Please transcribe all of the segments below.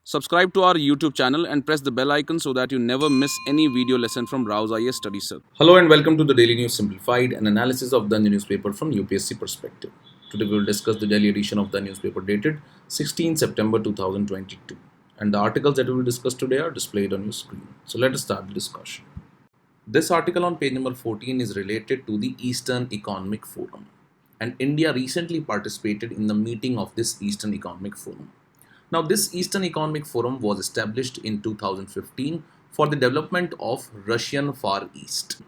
Subscribe to our YouTube channel and press the bell icon so that you never miss any video lesson from RAU'S IAS Study Cell. Hello and welcome to the Daily News Simplified, an analysis of the newspaper from UPSC perspective. Today we will discuss the daily edition of the newspaper dated 16 September 2022. And the articles that we will discuss today are displayed on your screen. So let us start the discussion. This article on page number 14 is related to the Eastern Economic Forum. And India recently participated in the meeting of this Eastern Economic Forum. Now, this Eastern Economic Forum was established in 2015 for the development of Russian Far East.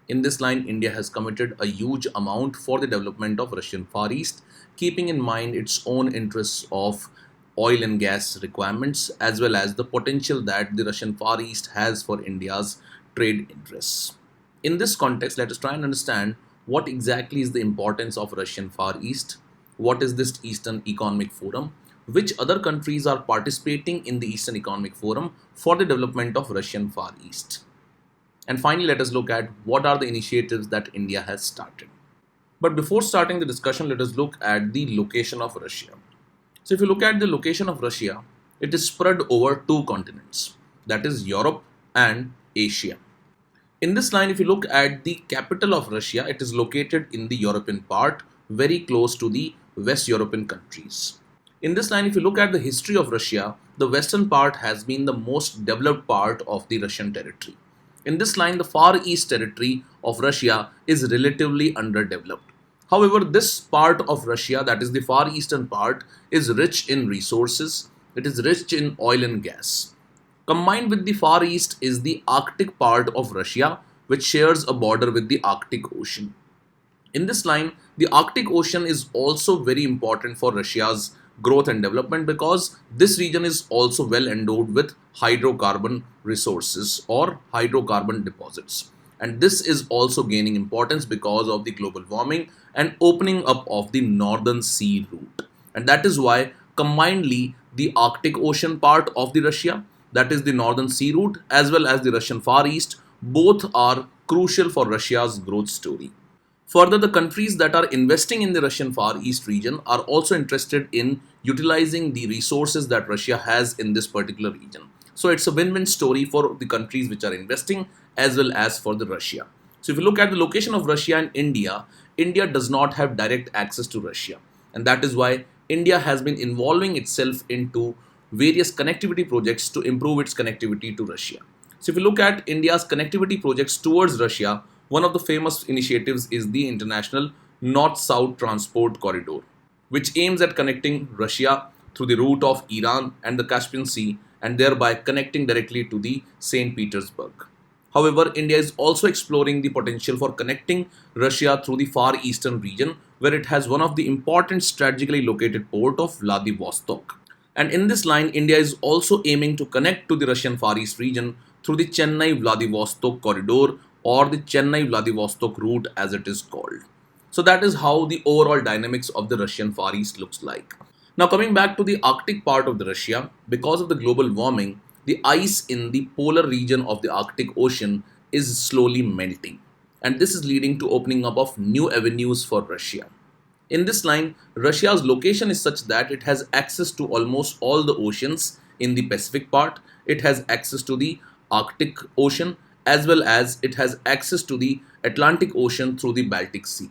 In this line, India has committed a huge amount for the development of Russian Far East, keeping in mind its own interests of oil and gas requirements, as well as the potential that the Russian Far East has for India's trade interests. In this context, let us try and understand what exactly is the importance of Russian Far East, what is this Eastern Economic Forum, which other countries are participating in the Eastern Economic Forum for the development of Russian Far East. And finally, let us look at what are the initiatives that India has started. But before starting the discussion, let us look at the location of Russia. So if you look at the location of Russia, it is spread over two continents, that is Europe and Asia. In this line, if you look at the capital of Russia, it is located in the European part, very close to the West European countries. In this line, if you look at the history of Russia, the western part has been the most developed part of the Russian territory. In this line, the Far East territory of Russia is relatively underdeveloped. However, this part of Russia, that is the far eastern part, is rich in resources. It is rich in oil and gas. Combined with the Far East is the Arctic part of Russia, which shares a border with the Arctic Ocean. In this line, the Arctic Ocean is also very important for Russia's growth and development because this region is also well endowed with hydrocarbon resources or hydrocarbon deposits. And this is also gaining importance because of the global warming and opening up of the Northern Sea route. And that is why combinedly the Arctic Ocean part of the Russia, that is the Northern Sea route, as well as the Russian Far East, both are crucial for Russia's growth story. Further, the countries that are investing in the Russian Far East region are also interested in utilizing the resources that Russia has in this particular region. So it's a win-win story for the countries which are investing as well as for the Russia. So if you look at the location of Russia and India, India does not have direct access to Russia. And that is why India has been involving itself into various connectivity projects to improve its connectivity to Russia. So if you look at India's connectivity projects towards Russia, one of the famous initiatives is the International North-South Transport Corridor, which aims at connecting Russia through the route of Iran and the Caspian Sea and thereby connecting directly to the St. Petersburg. However, India is also exploring the potential for connecting Russia through the Far Eastern region, where it has one of the important strategically located port of Vladivostok. And in this line, India is also aiming to connect to the Russian Far East region through the Chennai-Vladivostok corridor, or the Chennai-Vladivostok route as it is called. So that is how the overall dynamics of the Russian Far East looks like. Now coming back to the Arctic part of the Russia, because of the global warming, the ice in the polar region of the Arctic Ocean is slowly melting. And this is leading to opening up of new avenues for Russia. In this line, Russia's location is such that it has access to almost all the oceans in the Pacific part. It has access to the Arctic Ocean, as well as it has access to the Atlantic Ocean through the Baltic Sea.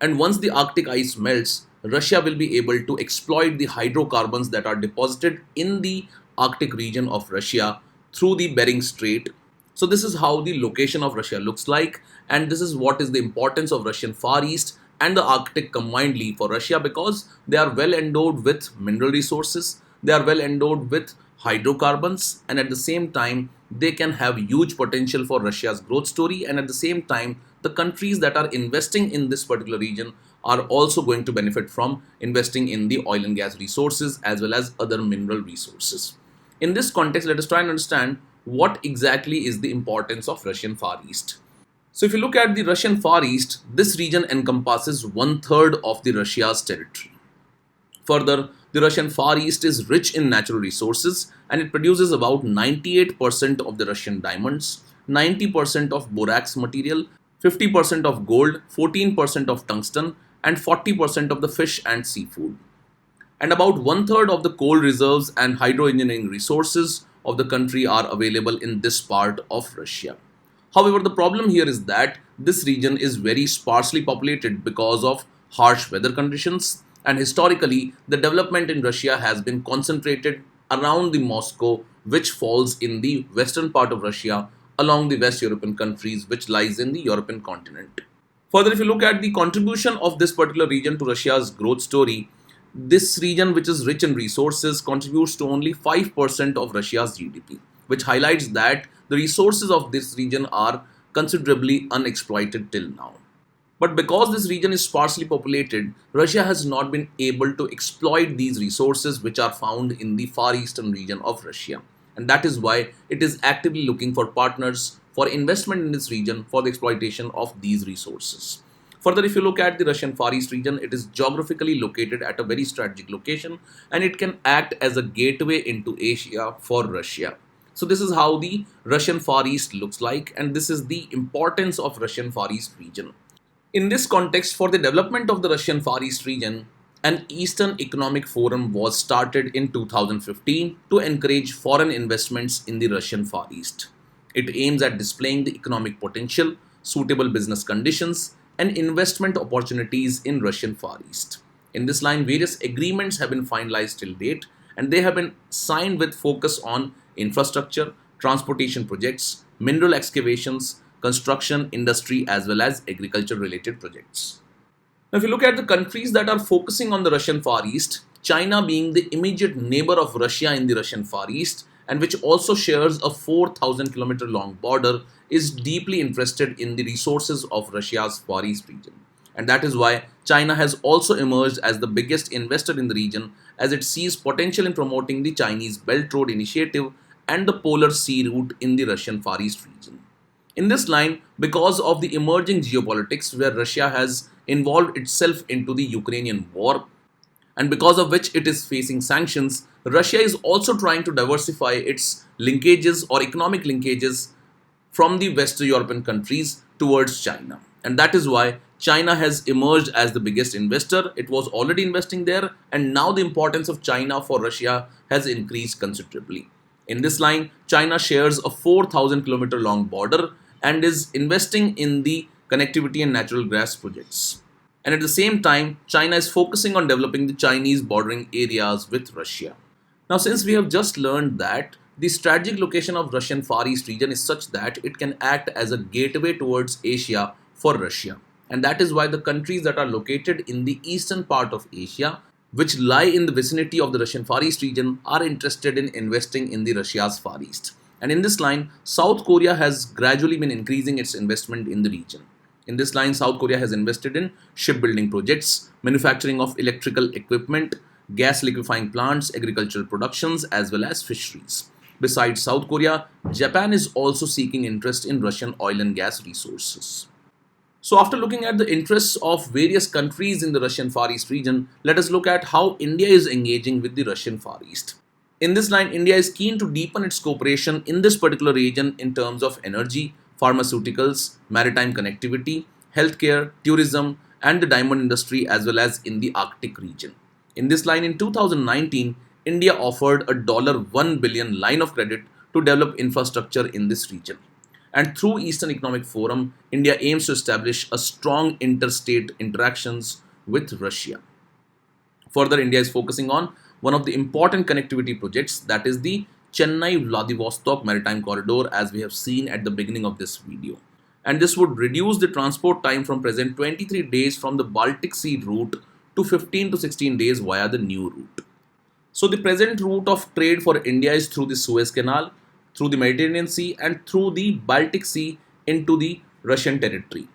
And once the Arctic ice melts, Russia will be able to exploit the hydrocarbons that are deposited in the Arctic region of Russia through the Bering Strait. So this is how the location of Russia looks like, and this is what is the importance of Russian Far East and the Arctic combinedly for Russia, because they are well endowed with mineral resources, they are well endowed with hydrocarbons, and at the same time they can have huge potential for Russia's growth story, and at the same time the countries that are investing in this particular region are also going to benefit from investing in the oil and gas resources as well as other mineral resources. In this context, let us try and understand what exactly is the importance of Russian Far East. So if you look at the Russian Far East, this region encompasses 1/3 of the Russia's territory. Further, the Russian Far East is rich in natural resources and it produces about 98% of the Russian diamonds, 90% of borax material, 50% of gold, 14% of tungsten, and 40% of the fish and seafood. and about one third of the coal reserves and hydroengineering resources of the country are available in this part of Russia. However, the problem here is that this region is very sparsely populated because of harsh weather conditions, and historically, the development in Russia has been concentrated around the Moscow, which falls in the western part of Russia, along the West European countries, which lies in the European continent. Further, if you look at the contribution of this particular region to Russia's growth story, this region, which is rich in resources, contributes to only 5% of Russia's GDP, which highlights that the resources of this region are considerably unexploited till now. But because this region is sparsely populated, Russia has not been able to exploit these resources which are found in the far eastern region of Russia. And that is why it is actively looking for partners for investment in this region for the exploitation of these resources. Further, if you look at the Russian Far East region, it is geographically located at a very strategic location and it can act as a gateway into Asia for Russia. So this is how the Russian Far East looks like, and this is the importance of Russian Far East region. In this context, for the development of the Russian Far East region, an Eastern Economic Forum was started in 2015 to encourage foreign investments in the Russian Far East. It aims at displaying the economic potential, suitable business conditions, and investment opportunities in Russian Far East. In this line, various agreements have been finalized till date, and they have been signed with focus on infrastructure, transportation projects, mineral excavations, construction, industry, as well as agriculture related projects. Now, if you look at the countries that are focusing on the Russian Far East, China being the immediate neighbor of Russia in the Russian Far East, and which also shares a 4,000-kilometer long border, is deeply interested in the resources of Russia's Far East region. And that is why China has also emerged as the biggest investor in the region, as it sees potential in promoting the Chinese Belt Road Initiative and the Polar Sea route in the Russian Far East region. In this line, because of the emerging geopolitics where Russia has involved itself into the Ukrainian war, and because of which it is facing sanctions, Russia is also trying to diversify its linkages or economic linkages from the Western European countries towards China. And that is why China has emerged as the biggest investor. It was already investing there, and now the importance of China for Russia has increased considerably. In this line, China shares a 4,000-kilometer long border and is investing in the connectivity and natural gas projects. And at the same time, China is focusing on developing the Chinese bordering areas with Russia. Now, since we have just learned that the strategic location of Russian Far East region is such that it can act as a gateway towards Asia for Russia. And that is why the countries that are located in the eastern part of Asia, which lie in the vicinity of the Russian Far East region, are interested in investing in the Russia's Far East. And in this line, South Korea has gradually been increasing its investment in the region. In this line, South Korea has invested in shipbuilding projects, manufacturing of electrical equipment, gas liquefying plants, agricultural productions, as well as fisheries. Besides South Korea, Japan is also seeking interest in Russian oil and gas resources. So after looking at the interests of various countries in the Russian Far East region, let us look at how India is engaging with the Russian Far East. In this line, India is keen to deepen its cooperation in this particular region in terms of energy, pharmaceuticals, maritime connectivity, healthcare, tourism, and the diamond industry, as well as in the Arctic region. In this line, in 2019, India offered a $1 billion line of credit to develop infrastructure in this region. And through Eastern Economic Forum, India aims to establish a strong interstate interactions with Russia. Further, India is focusing on one of the important connectivity projects, that is the Chennai-Vladivostok Maritime Corridor, as we have seen at the beginning of this video. And this would reduce the transport time from present 23 days from the Baltic Sea route to 15 to 16 days via the new route. So the present route of trade for India is through the Suez Canal, through the Mediterranean Sea, and through the Baltic Sea into the Russian territory,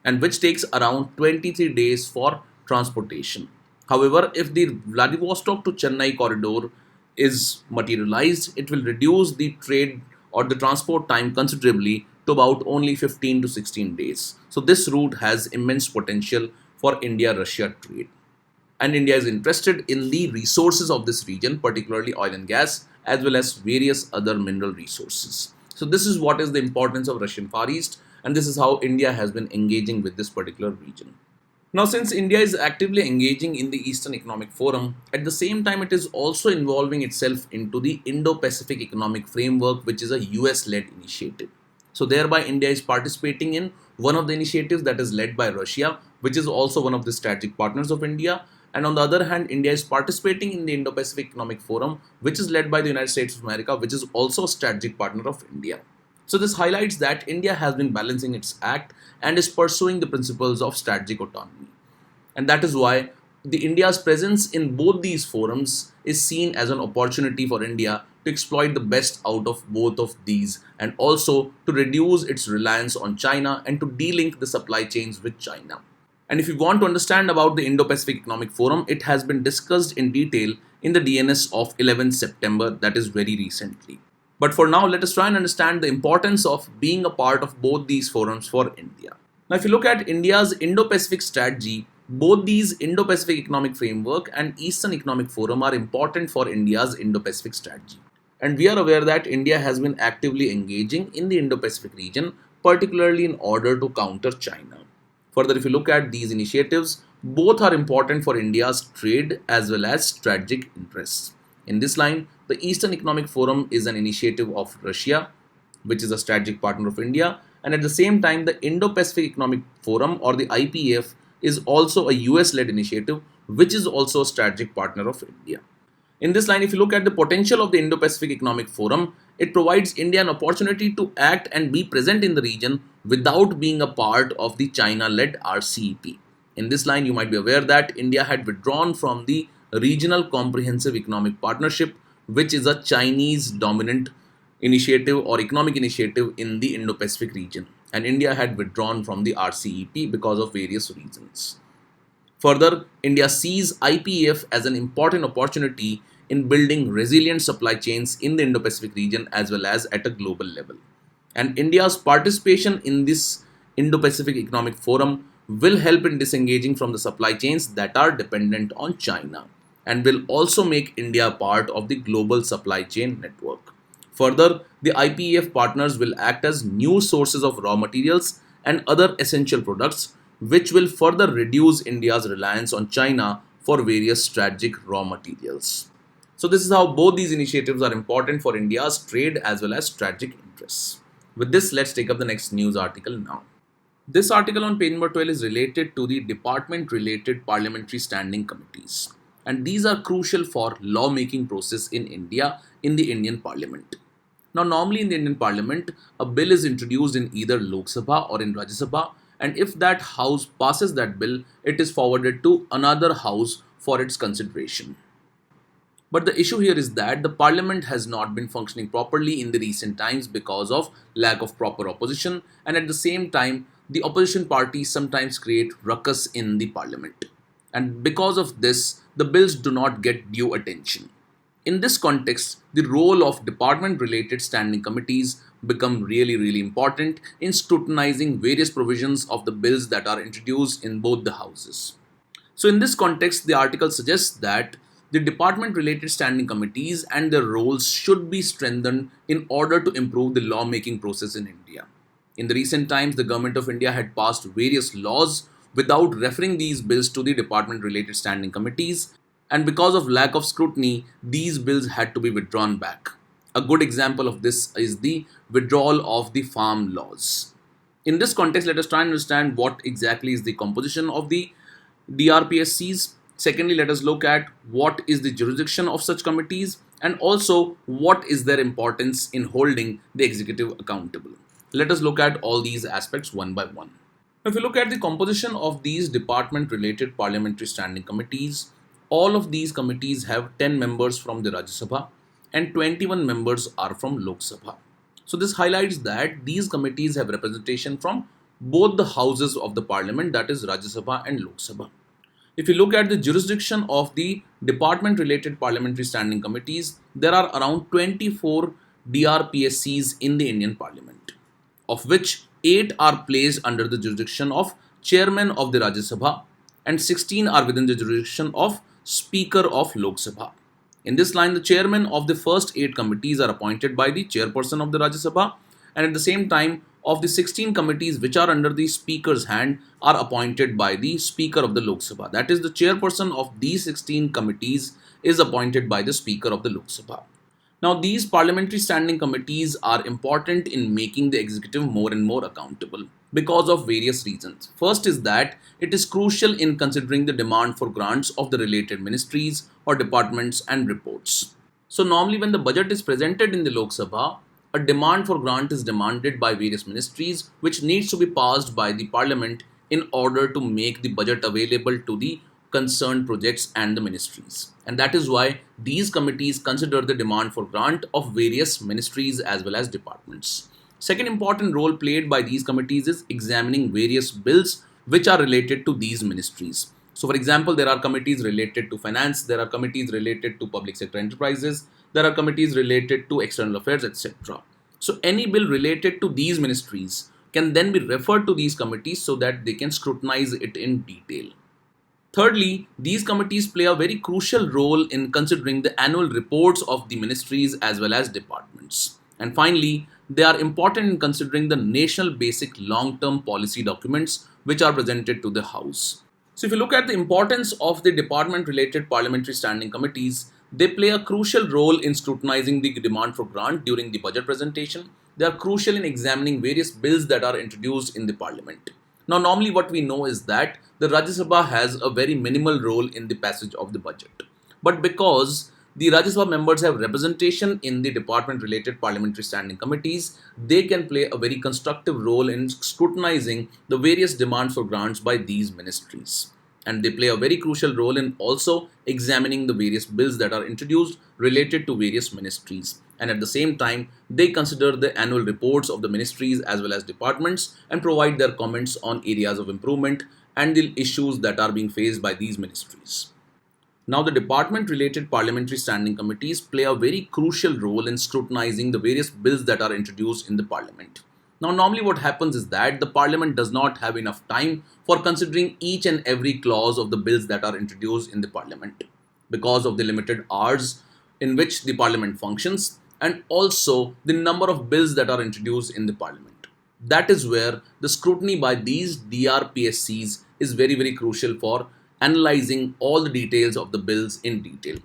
and which takes around 23 days for transportation. However, if the Vladivostok to Chennai corridor is materialized, it will reduce the trade or the transport time considerably to about only 15 to 16 days. So this route has immense potential for India-Russia trade. And India is interested in the resources of this region, particularly oil and gas, as well as various other mineral resources. So this is what is the importance of Russian Far East, and this is how India has been engaging with this particular region. Now, since India is actively engaging in the Eastern Economic Forum, at the same time, it is also involving itself into the Indo-Pacific Economic Framework, which is a US-led initiative. So, thereby, India is participating in one of the initiatives that is led by Russia, which is also one of the strategic partners of India. And on the other hand, India is participating in the Indo-Pacific Economic Forum, which is led by the United States of America, which is also a strategic partner of India. So this highlights that India has been balancing its act and is pursuing the principles of strategic autonomy. And that is why the India's presence in both these forums is seen as an opportunity for India to exploit the best out of both of these and also to reduce its reliance on China and to de-link the supply chains with China. And if you want to understand about the Indo-Pacific Economic Forum, it has been discussed in detail in the DNS of 11th September, that is very recently. But for now, let us try and understand the importance of being a part of both these forums for India. Now, if you look at India's Indo-Pacific strategy, both these Indo-Pacific Economic Framework and Eastern Economic Forum are important for India's Indo-Pacific strategy. And we are aware that India has been actively engaging in the Indo-Pacific region, particularly in order to counter China. Further, if you look at these initiatives, both are important for India's trade as well as strategic interests. In this line, the Eastern Economic Forum is an initiative of Russia, which is a strategic partner of India, and at the same time, the Indo-Pacific Economic Forum or the IPEF is also a US-led initiative, which is also a strategic partner of India. In this line, if you look at the potential of the Indo-Pacific Economic Forum, it provides India an opportunity to act and be present in the region without being a part of the China-led RCEP. In this line, you might be aware that India had withdrawn from the Regional Comprehensive Economic Partnership, which is a Chinese dominant initiative or economic initiative in the Indo-Pacific region. And India had withdrawn from the RCEP because of various reasons. Further, India sees IPEF as an important opportunity in building resilient supply chains in the Indo-Pacific region as well as at a global level. And India's participation in this Indo-Pacific Economic Forum will help in disengaging from the supply chains that are dependent on China and will also make India part of the global supply chain network. Further, the IPEF partners will act as new sources of raw materials and other essential products, which will further reduce India's reliance on China for various strategic raw materials. So this is how both these initiatives are important for India's trade as well as strategic interests. With this, let's take up the next news article now. This article on page number 12 is related to the department-related parliamentary standing committees. And these are crucial for lawmaking process in India in the Indian Parliament. Now, normally in the Indian Parliament, a bill is introduced in either Lok Sabha or in Rajya Sabha, and if that house passes that bill, it is forwarded to another house for its consideration. But the issue here is that the parliament has not been functioning properly in the recent times because of lack of proper opposition, and at the same time, the opposition parties sometimes create ruckus in the parliament. And because of this, the bills do not get due attention. In this context, the role of department-related standing committees become really important in scrutinizing various provisions of the bills that are introduced in both the houses. So in this context, the article suggests that the department-related standing committees and their roles should be strengthened in order to improve the lawmaking process in India. In the recent times, the government of India had passed various laws without referring these bills to the department-related standing committees, and because of lack of scrutiny, these bills had to be withdrawn back. A good example of this is the withdrawal of the farm laws. In this context, let us try and understand what exactly is the composition of the DRPSCs. Secondly, let us look at what is the jurisdiction of such committees and also what is their importance in holding the executive accountable. Let us look at all these aspects one by one. If you look at the composition of these department-related parliamentary standing committees, all of these committees have 10 members from the Rajya Sabha and 21 members are from Lok Sabha. So this highlights that these committees have representation from both the houses of the parliament, that is Rajya Sabha and Lok Sabha. If you look at the jurisdiction of the department-related parliamentary standing committees, there are around 24 DRPSCs in the Indian Parliament, of which 8 are placed under the jurisdiction of Chairman of the Rajya Sabha and 16 are within the jurisdiction of Speaker of Lok Sabha. In this line, the chairman of the first 8 committees are appointed by the chairperson of the Rajya Sabha, and at the same time, of the 16 committees which are under the Speaker's hand are appointed by the Speaker of the Lok Sabha. That is, the chairperson of these 16 committees is appointed by the Speaker of the Lok Sabha. Now, these parliamentary standing committees are important in making the executive more and more accountable because of various reasons. First is that it is crucial in considering the demand for grants of the related ministries or departments and reports. So normally when the budget is presented in the Lok Sabha, a demand for grant is demanded by various ministries which needs to be passed by the parliament in order to make the budget available to the concerned projects and the ministries. And that is why these committees consider the demand for grant of various ministries as well as departments. Second important role played by these committees is examining various bills which are related to these ministries. So for example, there are committees related to finance, there are committees related to public sector enterprises, there are committees related to external affairs, etc. So any bill related to these ministries can then be referred to these committees so that they can scrutinize it in detail. Thirdly, these committees play a very crucial role in considering the annual reports of the ministries as well as departments. And finally, they are important in considering the national basic long-term policy documents which are presented to the House. So if you look at the importance of the department-related parliamentary standing committees, they play a crucial role in scrutinizing the demand for grant during the budget presentation. They are crucial in examining various bills that are introduced in the parliament. Now, normally what we know is that the Rajya Sabha has a very minimal role in the passage of the budget. But because the Rajya Sabha members have representation in the department-related parliamentary standing committees, they can play a very constructive role in scrutinizing the various demands for grants by these ministries. And they play a very crucial role in also examining the various bills that are introduced related to various ministries. And at the same time, they consider the annual reports of the ministries as well as departments and provide their comments on areas of improvement and the issues that are being faced by these ministries. Now, the department-related parliamentary standing committees play a very crucial role in scrutinizing the various bills that are introduced in the parliament. Now, normally what happens is that the parliament does not have enough time for considering each and every clause of the bills that are introduced in the parliament because of the limited hours in which the parliament functions and also the number of bills that are introduced in the parliament. That is where the scrutiny by these DRPSCs is very, very crucial for analyzing all the details of the bills in detail.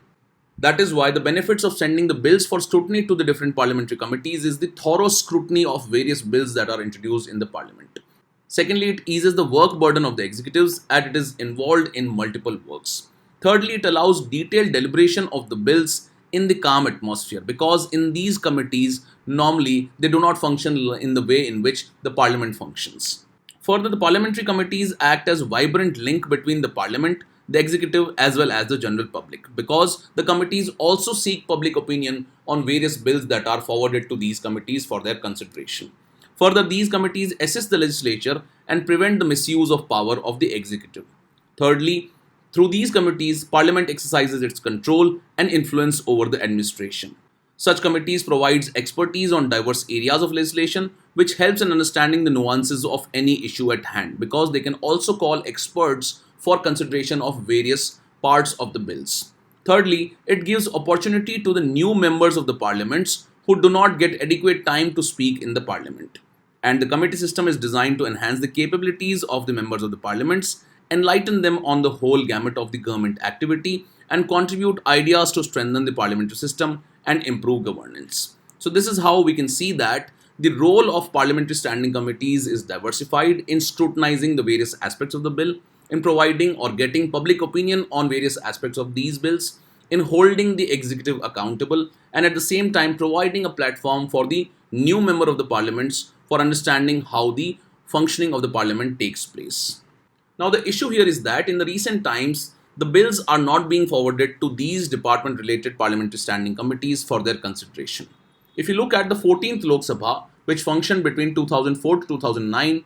That is why the benefits of sending the bills for scrutiny to the different parliamentary committees is the thorough scrutiny of various bills that are introduced in the parliament. Secondly, it eases the work burden of the executives as it is involved in multiple works. Thirdly, it allows detailed deliberation of the bills in the calm atmosphere because in these committees, normally they do not function in the way in which the parliament functions. Further, the parliamentary committees act as a vibrant link between the parliament, the executive as well as the general public because the committees also seek public opinion on various bills that are forwarded to these committees for their consideration. Further, these committees assist the legislature and prevent the misuse of power of the executive. Thirdly, through these committees, Parliament exercises its control and influence over the administration. Such committees provides expertise on diverse areas of legislation which helps in understanding the nuances of any issue at hand because they can also call experts for consideration of various parts of the bills. Thirdly, it gives opportunity to the new members of the parliaments who do not get adequate time to speak in the parliament. And the committee system is designed to enhance the capabilities of the members of the parliaments, enlighten them on the whole gamut of the government activity, and contribute ideas to strengthen the parliamentary system and improve governance. So this is how we can see that the role of parliamentary standing committees is diversified in scrutinizing the various aspects of the bill, in providing or getting public opinion on various aspects of these bills, in holding the executive accountable, and at the same time providing a platform for the new member of the parliaments for understanding how the functioning of the parliament takes place. Now, the issue here is that in the recent times, the bills are not being forwarded to these department-related parliamentary standing committees for their consideration. If you look at the 14th Lok Sabha, which functioned between 2004 to 2009,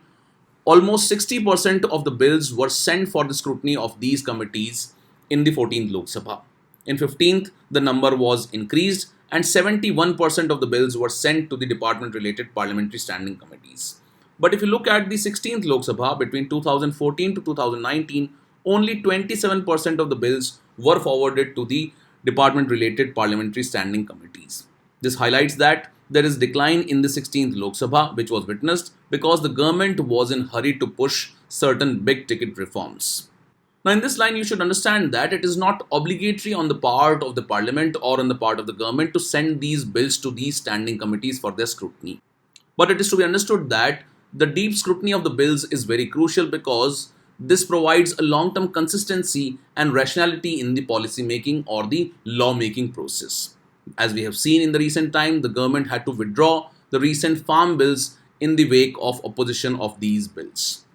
almost 60% of the bills were sent for the scrutiny of these committees in the 14th Lok Sabha. In 15th, the number was increased and 71% of the bills were sent to the department-related parliamentary standing committees. But if you look at the 16th Lok Sabha between 2014 to 2019, only 27% of the bills were forwarded to the department-related parliamentary standing committees. This highlights that there is decline in the 16th Lok Sabha, which was witnessed because the government was in hurry to push certain big ticket reforms. Now, in this line, you should understand that it is not obligatory on the part of the parliament or on the part of the government to send these bills to these standing committees for their scrutiny. But it is to be understood that the deep scrutiny of the bills is very crucial because this provides a long-term consistency and rationality in the policy making or the law-making process. As we have seen in the recent time, the government had to withdraw the recent farm bills in the wake of opposition of these bills.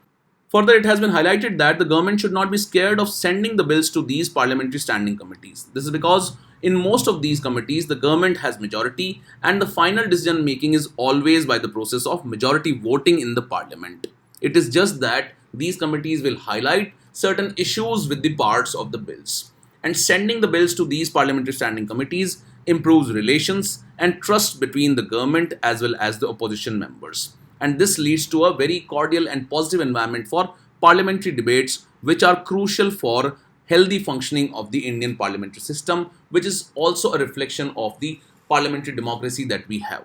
Further, it has been highlighted that the government should not be scared of sending the bills to these parliamentary standing committees. This is because in most of these committees, the government has majority and the final decision making is always by the process of majority voting in the parliament. It is just that these committees will highlight certain issues with the parts of the bills. And sending the bills to these parliamentary standing committees improves relations and trust between the government as well as the opposition members. And this leads to a very cordial and positive environment for parliamentary debates, which are crucial for healthy functioning of the Indian parliamentary system, which is also a reflection of the parliamentary democracy that we have.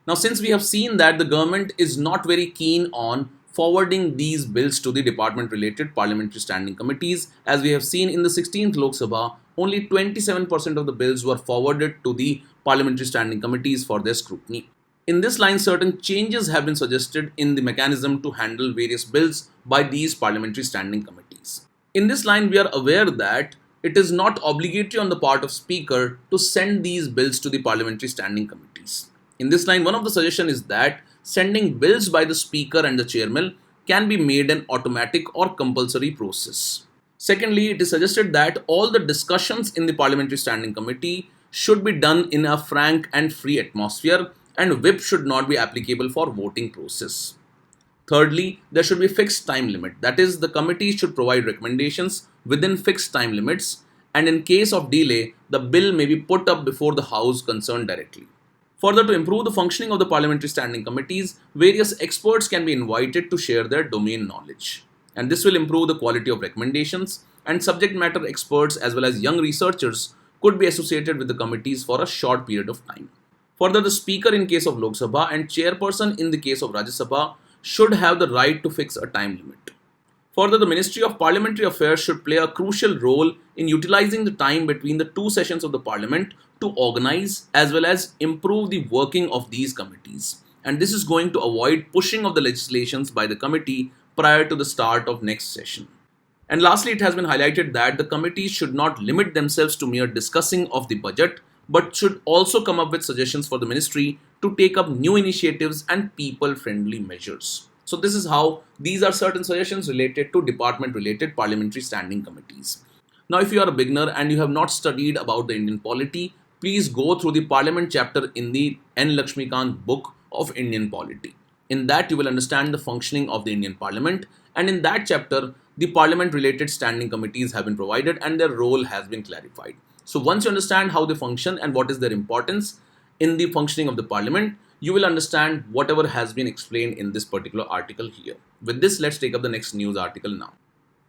Now, since we have seen that the government is not very keen on forwarding these bills to the department-related parliamentary standing committees, as we have seen in the 16th Lok Sabha, only 27% of the bills were forwarded to the parliamentary standing committees for their scrutiny. In this line, certain changes have been suggested in the mechanism to handle various bills by these parliamentary standing committees. In this line, we are aware that it is not obligatory on the part of Speaker to send these bills to the parliamentary standing committees. In this line, one of the suggestions is that sending bills by the Speaker and the Chairman can be made an automatic or compulsory process. Secondly, it is suggested that all the discussions in the parliamentary standing committee should be done in a frank and free atmosphere, and whip should not be applicable for voting process. Thirdly, there should be a fixed time limit. That is, the committee should provide recommendations within fixed time limits, and in case of delay, the bill may be put up before the House concerned directly. Further, to improve the functioning of the parliamentary standing committees, various experts can be invited to share their domain knowledge. And this will improve the quality of recommendations, and subject matter experts as well as young researchers could be associated with the committees for a short period of time. Further, the Speaker in case of Lok Sabha and Chairperson in the case of Rajya Sabha should have the right to fix a time limit. Further, the Ministry of Parliamentary Affairs should play a crucial role in utilizing the time between the two sessions of the Parliament to organize as well as improve the working of these committees. And this is going to avoid pushing of the legislations by the committee prior to the start of next session. And lastly, it has been highlighted that the committees should not limit themselves to mere discussing of the budget, but should also come up with suggestions for the ministry to take up new initiatives and people-friendly measures. So this is how these are certain suggestions related to department-related parliamentary standing committees. Now, if you are a beginner and you have not studied about the Indian polity, please go through the Parliament chapter in the N. Lakshmikant book of Indian polity. In that, you will understand the functioning of the Indian Parliament, and in that chapter, the parliament-related standing committees have been provided and their role has been clarified. So once you understand how they function and what is their importance in the functioning of the parliament, you will understand whatever has been explained in this particular article here. With this, let's take up the next news article now.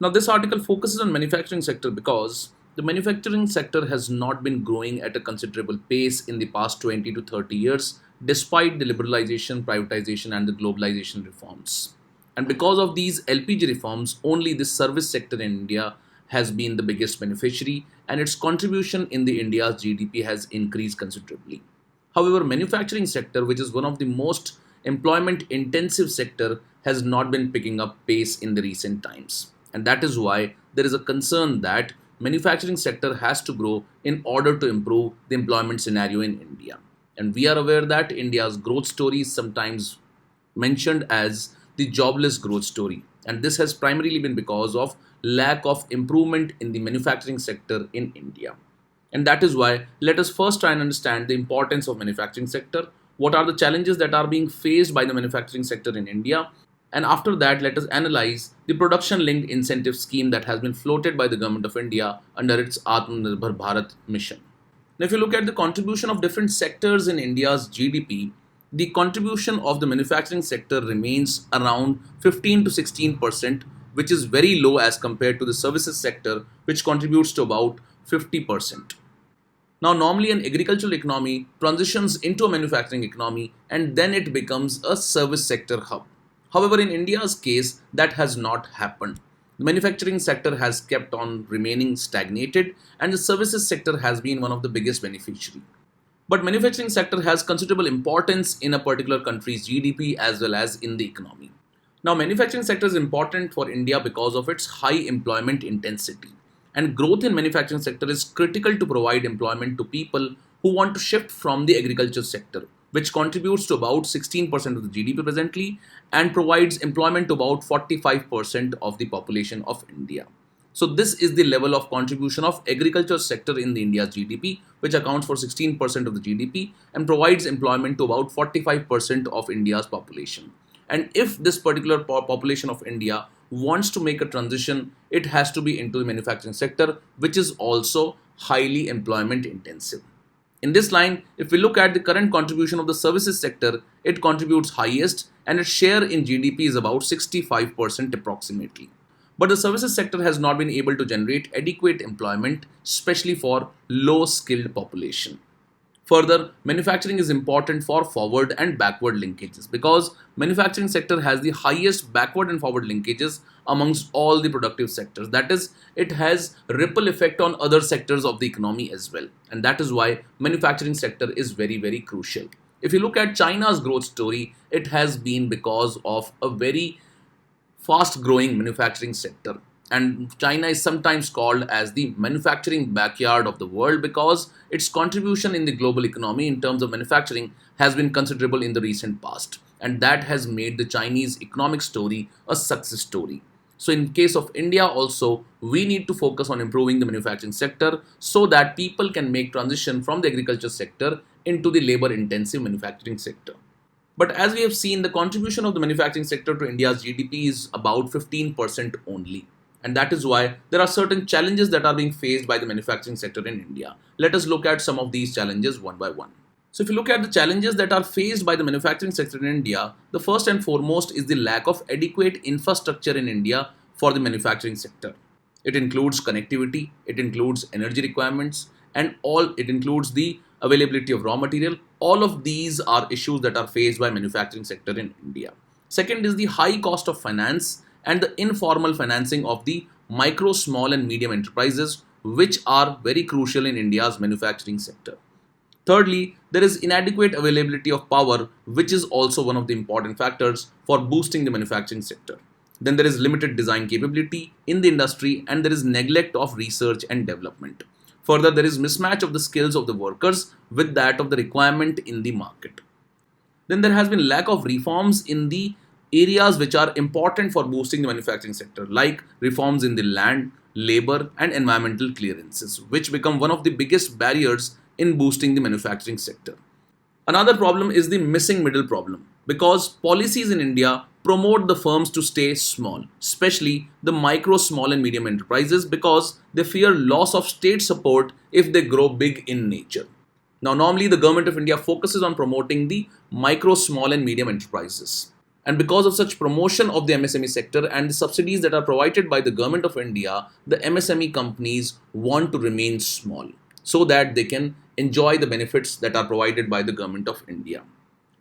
Now, this article focuses on manufacturing sector because the manufacturing sector has not been growing at a considerable pace in the past 20 to 30 years, despite the liberalization, privatization, and the globalization reforms. And because of these LPG reforms, only the service sector in India has been the biggest beneficiary, and its contribution in the India's GDP has increased considerably. However, manufacturing sector, which is one of the most employment intensive sector, has not been picking up pace in the recent times. And that is why there is a concern that manufacturing sector has to grow in order to improve the employment scenario in India. And we are aware that India's growth story is sometimes mentioned as the jobless growth story. And this has primarily been because of lack of improvement in the manufacturing sector in India. And that is why let us first try and understand the importance of manufacturing sector, what are the challenges that are being faced by the manufacturing sector in India, and after that let us analyze the production linked incentive scheme that has been floated by the government of India under its Atmanirbhar Bharat mission. Now, if you look at the contribution of different sectors in India's GDP, the contribution of the manufacturing sector remains around 15 to 16%, which is very low as compared to the services sector, which contributes to about 50%. Now, normally an agricultural economy transitions into a manufacturing economy and then it becomes a service sector hub. However, in India's case, that has not happened. The manufacturing sector has kept on remaining stagnated and the services sector has been one of the biggest beneficiaries. But manufacturing sector has considerable importance in a particular country's GDP as well as in the economy. Now, manufacturing sector is important for India because of its high employment intensity. And growth in manufacturing sector is critical to provide employment to people who want to shift from the agriculture sector, which contributes to about 16% of the GDP presently and provides employment to about 45% of the population of India. So this is the level of contribution of agriculture sector in the India's GDP, which accounts for 16% of the GDP and provides employment to about 45% of India's population. And if this particular population of India wants to make a transition, it has to be into the manufacturing sector, which is also highly employment intensive. In this line, if we look at the current contribution of the services sector, it contributes highest and its share in GDP is about 65% approximately. But the services sector has not been able to generate adequate employment, especially for low-skilled population. Further, manufacturing is important for forward and backward linkages because manufacturing sector has the highest backward and forward linkages amongst all the productive sectors. That is, it has ripple effect on other sectors of the economy as well. And that is why manufacturing sector is very, very crucial. If you look at China's growth story, it has been because of a very fast growing manufacturing sector, and China is sometimes called as the manufacturing backyard of the world because its contribution in the global economy in terms of manufacturing has been considerable in the recent past, and that has made the Chinese economic story a success story. So in case of India also, we need to focus on improving the manufacturing sector so that people can make transition from the agriculture sector into the labor intensive manufacturing sector. But as we have seen, the contribution of the manufacturing sector to India's GDP is about 15% only. And that is why there are certain challenges that are being faced by the manufacturing sector in India. Let us look at some of these challenges one by one. So if you look at the challenges that are faced by the manufacturing sector in India, the first and foremost is the lack of adequate infrastructure in India for the manufacturing sector. It includes connectivity, it includes energy requirements, and it includes the availability of raw material. All of these are issues that are faced by manufacturing sector in India. Second is the high cost of finance and the informal financing of the micro, small and medium enterprises, which are very crucial in India's manufacturing sector. Thirdly, there is inadequate availability of power, which is also one of the important factors for boosting the manufacturing sector. Then there is limited design capability in the industry and there is neglect of research and development. Further, there is mismatch of the skills of the workers with that of the requirement in the market. Then there has been lack of reforms in the areas which are important for boosting the manufacturing sector, like reforms in the land, labor and environmental clearances, which become one of the biggest barriers in boosting the manufacturing sector. Another problem is the missing middle problem because policies in India promote the firms to stay small, especially the micro, small and medium enterprises because they fear loss of state support if they grow big in nature. Now, normally the government of India focuses on promoting the micro, small and medium enterprises. And because of such promotion of the MSME sector and the subsidies that are provided by the government of India, the MSME companies want to remain small so that they can enjoy the benefits that are provided by the government of India.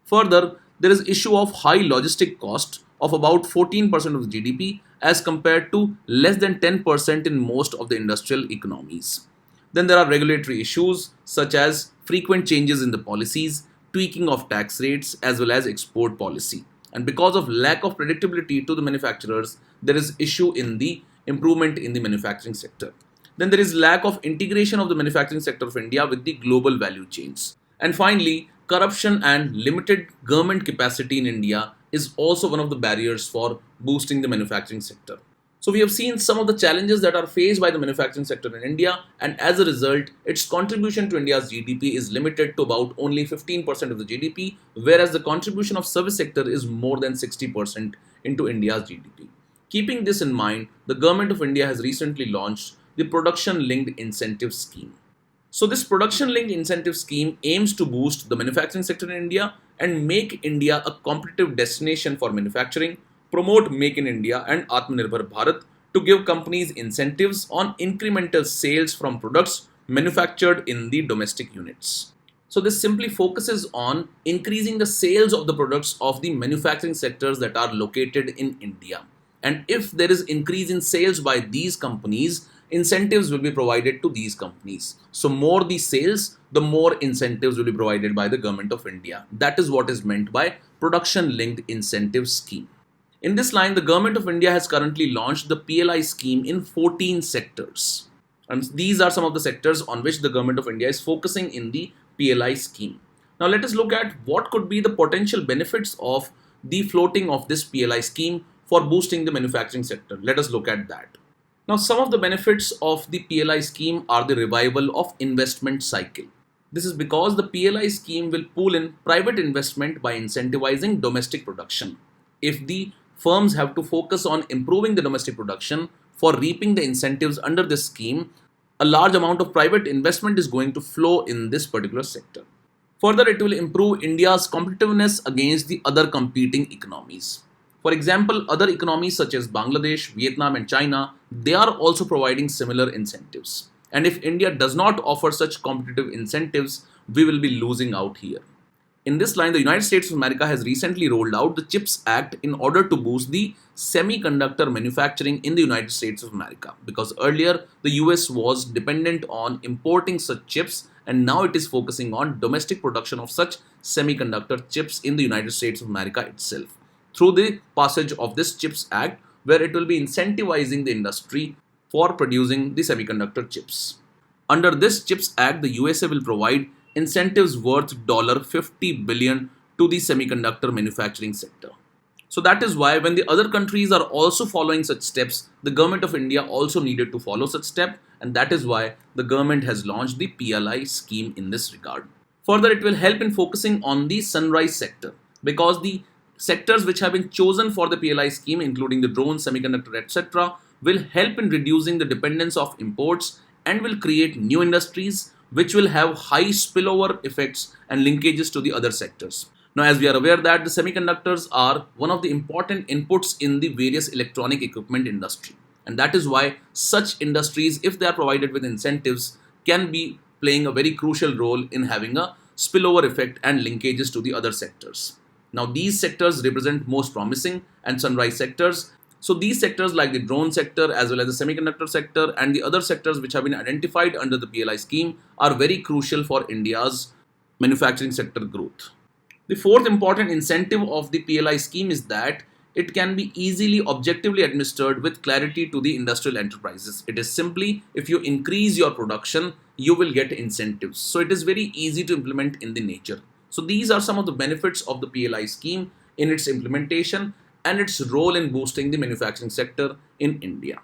Further, there is issue of high logistic cost of about 14% of the GDP as compared to less than 10% in most of the industrial economies. Then there are regulatory issues such as frequent changes in the policies, tweaking of tax rates as well as export policy. And because of lack of predictability to the manufacturers, there is issue in the improvement in the manufacturing sector. Then there is lack of integration of the manufacturing sector of India with the global value chains. And finally, corruption and limited government capacity in India is also one of the barriers for boosting the manufacturing sector. So we have seen some of the challenges that are faced by the manufacturing sector in India, and as a result, its contribution to India's GDP is limited to about only 15% of the GDP, whereas the contribution of service sector is more than 60% into India's GDP. Keeping this in mind, the government of India has recently launched the Production Linked Incentive Scheme. So this Production Linked Incentive Scheme aims to boost the manufacturing sector in India and make India a competitive destination for manufacturing, promote Make in India and Atmanirbhar Bharat to give companies incentives on incremental sales from products manufactured in the domestic units. So this simply focuses on increasing the sales of the products of the manufacturing sectors that are located in India. And if there is increase in sales by these companies, incentives will be provided to these companies. So more the sales, the more incentives will be provided by the government of India. That is what is meant by production linked incentive scheme. In this line, the government of India has currently launched the PLI scheme in 14 sectors. And these are some of the sectors on which the government of India is focusing in the PLI scheme. Now let us look at what could be the potential benefits of the floating of this PLI scheme for boosting the manufacturing sector. Let us look at that. Now some of the benefits of the PLI scheme are the revival of investment cycle. This is because the PLI scheme will pull in private investment by incentivizing domestic production. If the firms have to focus on improving the domestic production for reaping the incentives under this scheme, a large amount of private investment is going to flow in this particular sector. Further, it will improve India's competitiveness against the other competing economies. For example, other economies such as Bangladesh, Vietnam and China, they are also providing similar incentives. And if India does not offer such competitive incentives, we will be losing out here. In this line, the United States of America has recently rolled out the CHIPS Act in order to boost the semiconductor manufacturing in the United States of America, because earlier the US was dependent on importing such chips, and now it is focusing on domestic production of such semiconductor chips in the United States of America itself through the passage of this CHIPS Act, where it will be incentivizing the industry for producing the semiconductor chips. Under this CHIPS Act, the USA will provide incentives worth $50 billion to the semiconductor manufacturing sector. So that is why when the other countries are also following such steps, the government of India also needed to follow such step, and that is why the government has launched the PLI scheme in this regard. Further, it will help in focusing on the sunrise sector, because the sectors which have been chosen for the PLI scheme, including the drones, semiconductor, etc., will help in reducing the dependence of imports and will create new industries which will have high spillover effects and linkages to the other sectors. Now, as we are aware that the semiconductors are one of the important inputs in the various electronic equipment industry, and that is why such industries, if they are provided with incentives, can be playing a very crucial role in having a spillover effect and linkages to the other sectors. Now, these sectors represent most promising and sunrise sectors. So these sectors like the drone sector as well as the semiconductor sector and the other sectors which have been identified under the PLI scheme are very crucial for India's manufacturing sector growth. The fourth important incentive of the PLI scheme is that it can be easily objectively administered with clarity to the industrial enterprises. It is simply, if you increase your production, you will get incentives. So it is very easy to implement in the nature. So these are some of the benefits of the PLI scheme in its implementation and its role in boosting the manufacturing sector in India.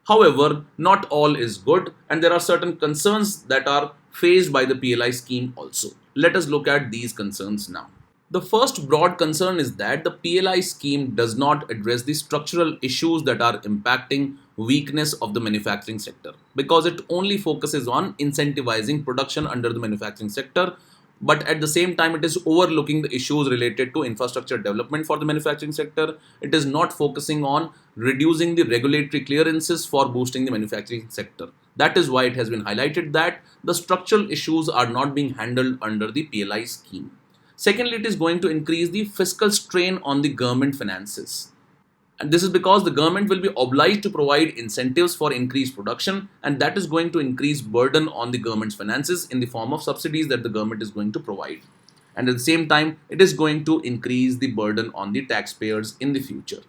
However, not all is good, and there are certain concerns that are faced by the PLI scheme also. Let us look at these concerns now. The first broad concern is that the PLI scheme does not address the structural issues that are impacting weakness of the manufacturing sector, because it only focuses on incentivizing production under the manufacturing sector, but at the same time it is overlooking the issues related to infrastructure development for the manufacturing sector. It is not focusing on reducing the regulatory clearances for boosting the manufacturing sector. That is why it has been highlighted that the structural issues are not being handled under the PLI scheme. Secondly, it is going to increase the fiscal strain on the government finances. And this is because the government will be obliged to provide incentives for increased production, and that is going to increase burden on the government's finances in the form of subsidies that the government is going to provide. And at the same time, it is going to increase the burden on the taxpayers in the future.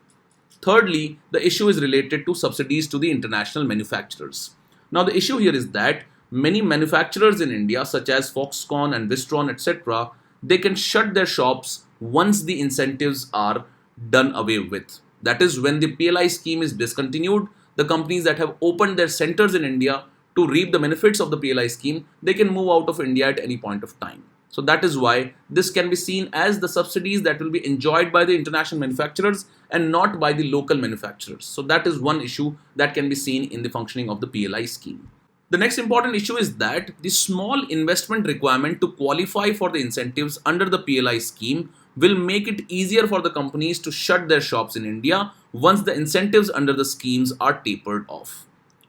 Thirdly, the issue is related to subsidies to the international manufacturers. Now, the issue here is that many manufacturers in India, such as Foxconn and Wistron, etc., they can shut their shops once the incentives are done away with. That is, when the PLI scheme is discontinued, the companies that have opened their centers in India to reap the benefits of the PLI scheme, they can move out of India at any point of time. So that is why this can be seen as the subsidies that will be enjoyed by the international manufacturers and not by the local manufacturers. So that is one issue that can be seen in the functioning of the PLI scheme. The next important issue is that the small investment requirement to qualify for the incentives under the PLI scheme will make it easier for the companies to shut their shops in India once the incentives under the schemes are tapered off.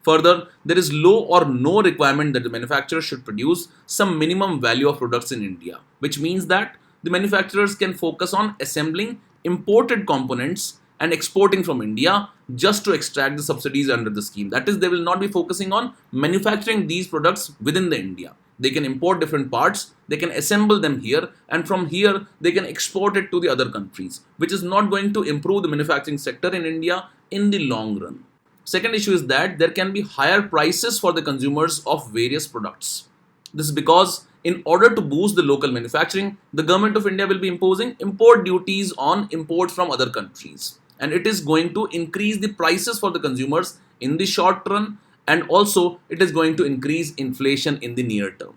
Further, there is low or no requirement that the manufacturer should produce some minimum value of products in India, which means that the manufacturers can focus on assembling imported components and exporting from India just to extract the subsidies under the scheme. That is, they will not be focusing on manufacturing these products within the India. They can import different parts, they can assemble them here, and from here they can export it to the other countries, which is not going to improve the manufacturing sector in India in the long run. Second issue is that there can be higher prices for the consumers of various products. This is because in order to boost the local manufacturing, the government of India will be imposing import duties on imports from other countries. And it is going to increase the prices for the consumers in the short run, and also it is going to increase inflation in the near term.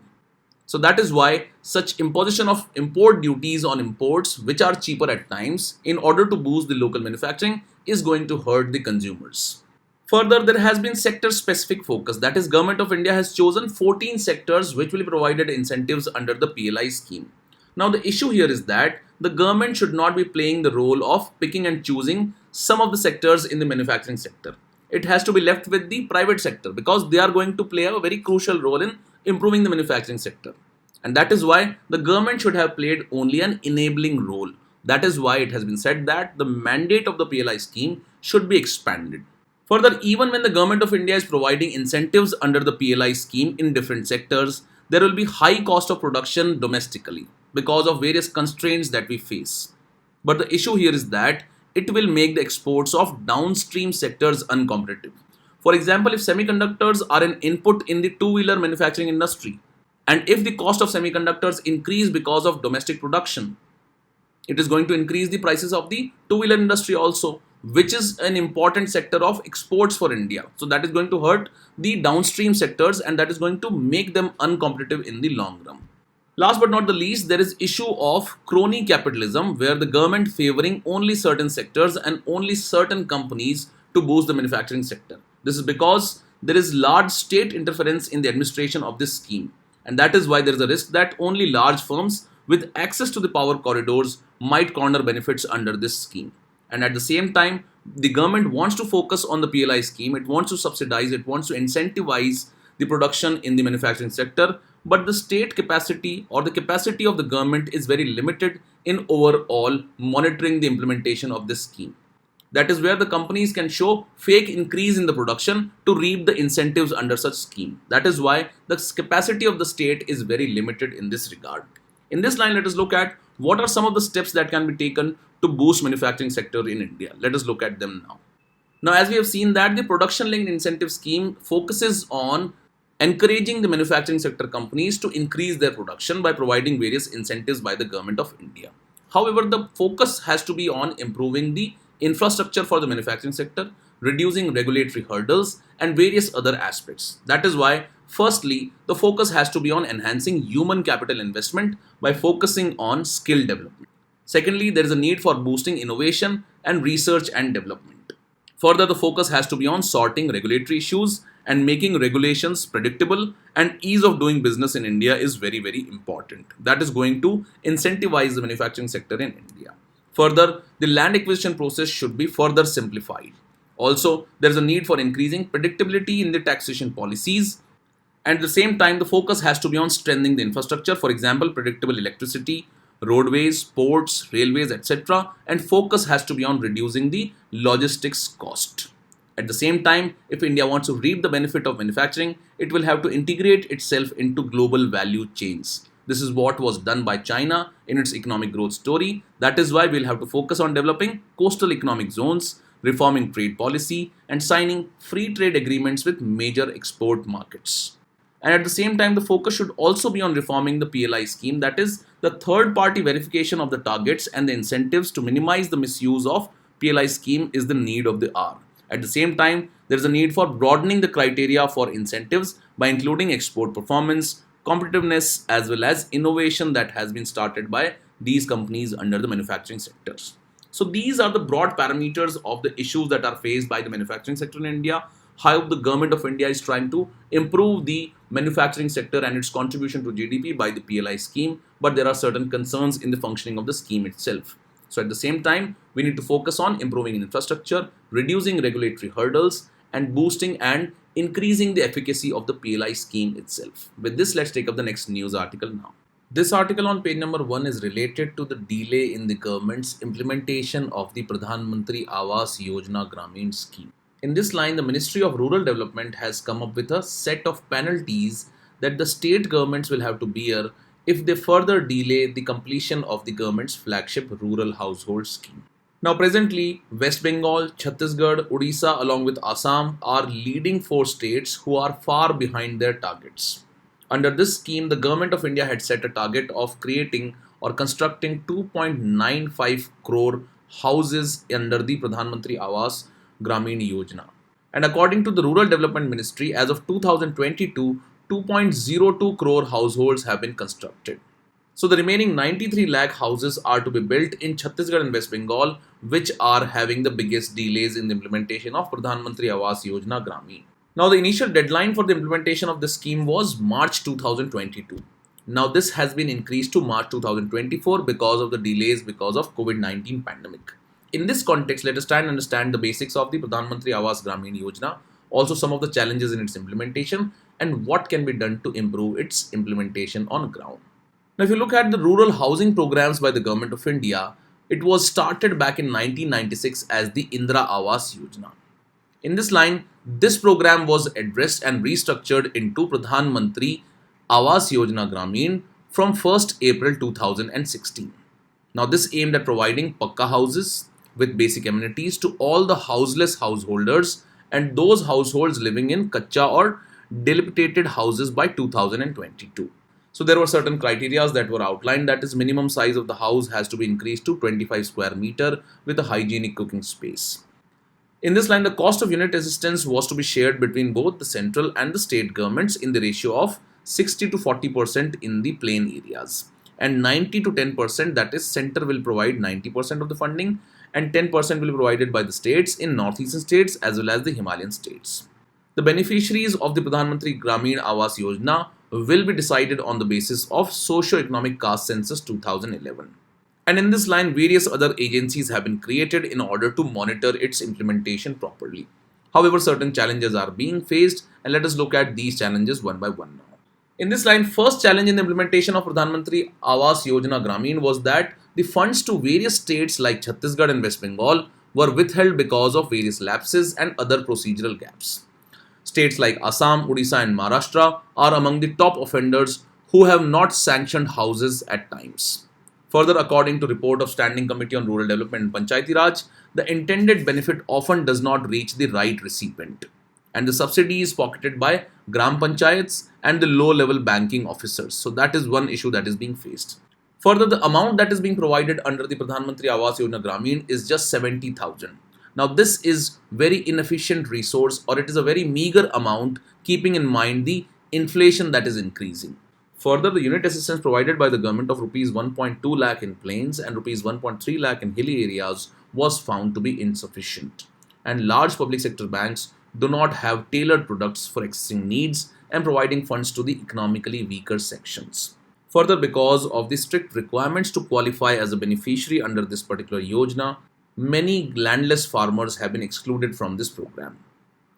So that is why such imposition of import duties on imports which are cheaper at times in order to boost the local manufacturing is going to hurt the consumers. Further, there has been sector specific focus, that is, Government of India has chosen 14 sectors which will be provided incentives under the PLI scheme. Now the issue here is that the government should not be playing the role of picking and choosing some of the sectors in the manufacturing sector. It has to be left with the private sector because they are going to play a very crucial role in improving the manufacturing sector. And that is why the government should have played only an enabling role. That is why it has been said that the mandate of the PLI scheme should be expanded. Further, even when the Government of India is providing incentives under the PLI scheme in different sectors, there will be high cost of production domestically because of various constraints that we face. But the issue here is that it will make the exports of downstream sectors uncompetitive. For example, if semiconductors are an input in the two-wheeler manufacturing industry, and if the cost of semiconductors increase because of domestic production, it is going to increase the prices of the two-wheeler industry also, which is an important sector of exports for India. So that is going to hurt the downstream sectors and that is going to make them uncompetitive in the long run. Last but not the least, there is issue of crony capitalism where the government favoring only certain sectors and only certain companies to boost the manufacturing sector. This is because there is large state interference in the administration of this scheme, and that is why there is a risk that only large firms with access to the power corridors might corner benefits under this scheme. And at the same time, the government wants to focus on the PLI scheme, it wants to subsidize, it wants to incentivize the production in the manufacturing sector, but the state capacity or the capacity of the government is very limited in overall monitoring the implementation of this scheme. That is where the companies can show fake increase in the production to reap the incentives under such scheme. That is why the capacity of the state is very limited in this regard. In this line, let us look at what are some of the steps that can be taken to boost manufacturing sector in India. Let us look at them now. Now, as we have seen that the production linked incentive scheme focuses on encouraging the manufacturing sector companies to increase their production by providing various incentives by the government of India. However, the focus has to be on improving the infrastructure for the manufacturing sector, reducing regulatory hurdles and various other aspects. That is why, firstly, the focus has to be on enhancing human capital investment by focusing on skill development. Secondly, there is a need for boosting innovation and research and development. Further, the focus has to be on sorting regulatory issues and making regulations predictable, and ease of doing business in India is very, very important. That is going to incentivize the manufacturing sector in India. Further, the land acquisition process should be further simplified. Also, there is a need for increasing predictability in the taxation policies. And at the same time, the focus has to be on strengthening the infrastructure, for example, predictable electricity, roadways, ports, railways, etc. And focus has to be on reducing the logistics cost. At the same time, if India wants to reap the benefit of manufacturing, it will have to integrate itself into global value chains. This is what was done by China in its economic growth story. That is why we'll have to focus on developing coastal economic zones, reforming trade policy, and signing free trade agreements with major export markets. And at the same time, the focus should also be on reforming the PLI scheme, that is, the third-party verification of the targets and the incentives to minimize the misuse of PLI scheme is the need of the hour. At the same time, there is a need for broadening the criteria for incentives by including export performance, competitiveness, as well as innovation that has been started by these companies under the manufacturing sectors. So these are the broad parameters of the issues that are faced by the manufacturing sector in India. How the government of India is trying to improve the manufacturing sector and its contribution to GDP by the PLI scheme, but there are certain concerns in the functioning of the scheme itself. So at the same time, we need to focus on improving infrastructure, reducing regulatory hurdles, and boosting and increasing the efficacy of the PLI scheme itself. With this, let's take up the next news article now. This article on page number 1 is related to the delay in the government's implementation of the Pradhan Mantri Awas Yojana Grameen scheme. In this line, the Ministry of Rural Development has come up with a set of penalties that the state governments will have to bear if they further delay the completion of the government's flagship rural household scheme. Now, presently, West Bengal, Chhattisgarh, Odisha, along with Assam, are leading 4 states who are far behind their targets. Under this scheme, the Government of India had set a target of creating or constructing 2.95 crore houses under the Pradhan Mantri Awas Grameen Yojana. And according to the Rural Development Ministry, as of 2022, 2.02 crore households have been constructed. So the remaining 93 lakh houses are to be built in Chhattisgarh and West Bengal, which are having the biggest delays in the implementation of Pradhan Mantri Awas Yojana Grameen. Now, the initial deadline for the implementation of this scheme was March 2022. Now, this has been increased to March 2024 because of the delays because of COVID-19 pandemic. In this context, let us try and understand the basics of the Pradhan Mantri Awas Grameen Yojana, also some of the challenges in its implementation, and what can be done to improve its implementation on ground. Now, if you look at the rural housing programs by the Government of India, it was started back in 1996 as the Indira Awas Yojana. In this line, this program was addressed and restructured into Pradhan Mantri Awas Yojana Grameen from 1st April 2016. Now, this aimed at providing pakka houses with basic amenities to all the houseless householders and those households living in kacha or dilapidated houses by 2022. So there were certain criteria that were outlined, that is, minimum size of the house has to be increased to 25 square meter with a hygienic cooking space. In this line, the cost of unit assistance was to be shared between both the central and the state governments in the ratio of 60 to 40% in the plain areas and 90 to 10%, that is, center will provide 90% of the funding and 10% will be provided by the states in northeastern states as well as the Himalayan states. The beneficiaries of the Pradhan Mantri Grameen Awas Yojana will be decided on the basis of Socio-Economic Caste Census 2011. And in this line, various other agencies have been created in order to monitor its implementation properly. However, certain challenges are being faced, and let us look at these challenges one by one now. In this line, first challenge in the implementation of Pradhan Mantri Awas Yojana Grameen was that the funds to various states like Chhattisgarh and West Bengal were withheld because of various lapses and other procedural gaps. States like Assam, Odisha and Maharashtra are among the top offenders who have not sanctioned houses at times. Further, according to report of Standing Committee on Rural Development and Panchayati Raj, the intended benefit often does not reach the right recipient, and the subsidy is pocketed by Gram Panchayats and the low-level banking officers. So that is one issue that is being faced. Further, the amount that is being provided under the Pradhan Mantri Awas Yojana Grameen is just 70,000. Now, this is very inefficient resource, or it is a very meager amount keeping in mind the inflation that is increasing. Further, the unit assistance provided by the government of rupees 1.2 lakh in plains and rupees 1.3 lakh in hilly areas was found to be insufficient. And large public sector banks do not have tailored products for existing needs and providing funds to the economically weaker sections. Further, because of the strict requirements to qualify as a beneficiary under this particular yojana, many landless farmers have been excluded from this program.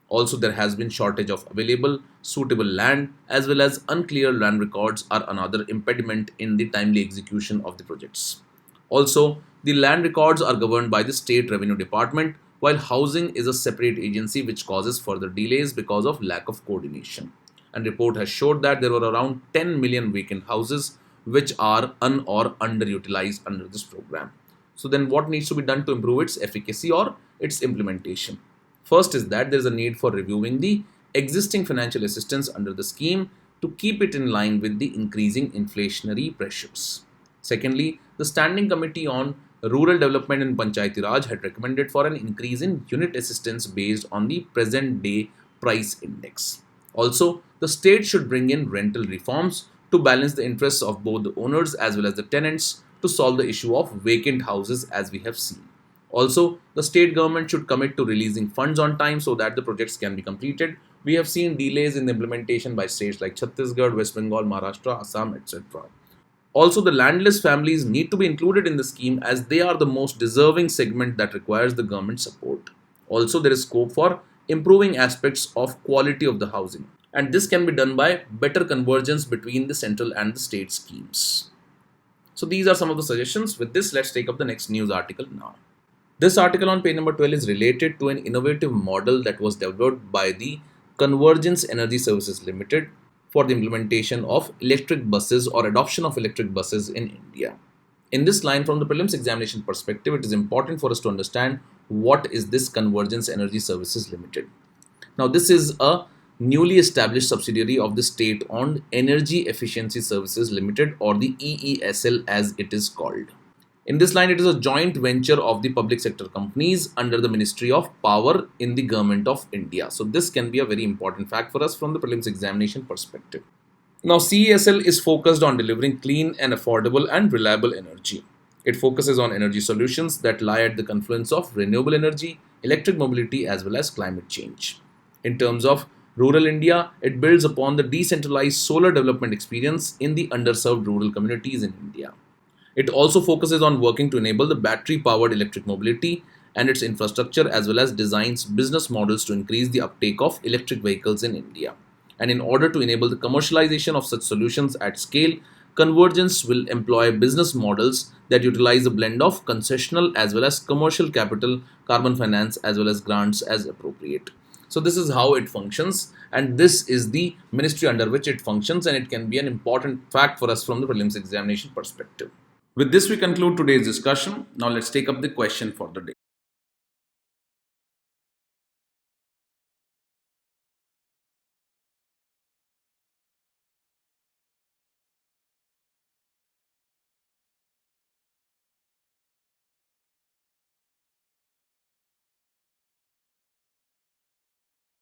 Also, there has been shortage of available, suitable land as well as unclear land records are another impediment in the timely execution of the projects. Also, the land records are governed by the State Revenue Department, while housing is a separate agency, which causes further delays because of lack of coordination. And report has showed that there were around 10 million vacant houses which are or underutilized under this program. So then what needs to be done to improve its efficacy or its implementation? First is that there is a need for reviewing the existing financial assistance under the scheme to keep it in line with the increasing inflationary pressures. Secondly, the Standing Committee on Rural Development and Panchayati Raj had recommended for an increase in unit assistance based on the present day price index. Also, the state should bring in rental reforms to balance the interests of both the owners as well as the tenants to solve the issue of vacant houses as we have seen. Also, the state government should commit to releasing funds on time so that the projects can be completed. We have seen delays in the implementation by states like Chhattisgarh, West Bengal, Maharashtra, Assam, etc. Also, the landless families need to be included in the scheme as they are the most deserving segment that requires the government support. Also, there is scope for improving aspects of quality of the housing. And this can be done by better convergence between the central and the state schemes. So these are some of the suggestions. With this, let's take up the next news article now. This article on page number 12 is related to an innovative model that was developed by the Convergence Energy Services Limited for the implementation of electric buses or adoption of electric buses in India. In this line, from the prelims examination perspective, it is important for us to understand what is this Convergence Energy Services Limited. Now, this is a newly established subsidiary of the state-owned Energy Efficiency Services Limited, or the EESL as it is called. In this line, it is a joint venture of the public sector companies under the Ministry of Power in the Government of India. So this can be a very important fact for us from the prelims examination perspective. Now, CESL is focused on delivering clean and affordable and reliable energy. It focuses on energy solutions that lie at the confluence of renewable energy, electric mobility, as well as climate change. In terms of rural India, it builds upon the decentralized solar development experience in the underserved rural communities in India. It also focuses on working to enable the battery-powered electric mobility and its infrastructure, as well as designs business models to increase the uptake of electric vehicles in India. And in order to enable the commercialization of such solutions at scale, Convergence will employ business models that utilize a blend of concessional as well as commercial capital, carbon finance, as well as grants as appropriate. So this is how it functions, and this is the ministry under which it functions, and it can be an important fact for us from the prelims examination perspective. With this, we conclude today's discussion. Now let's take up the question for the day.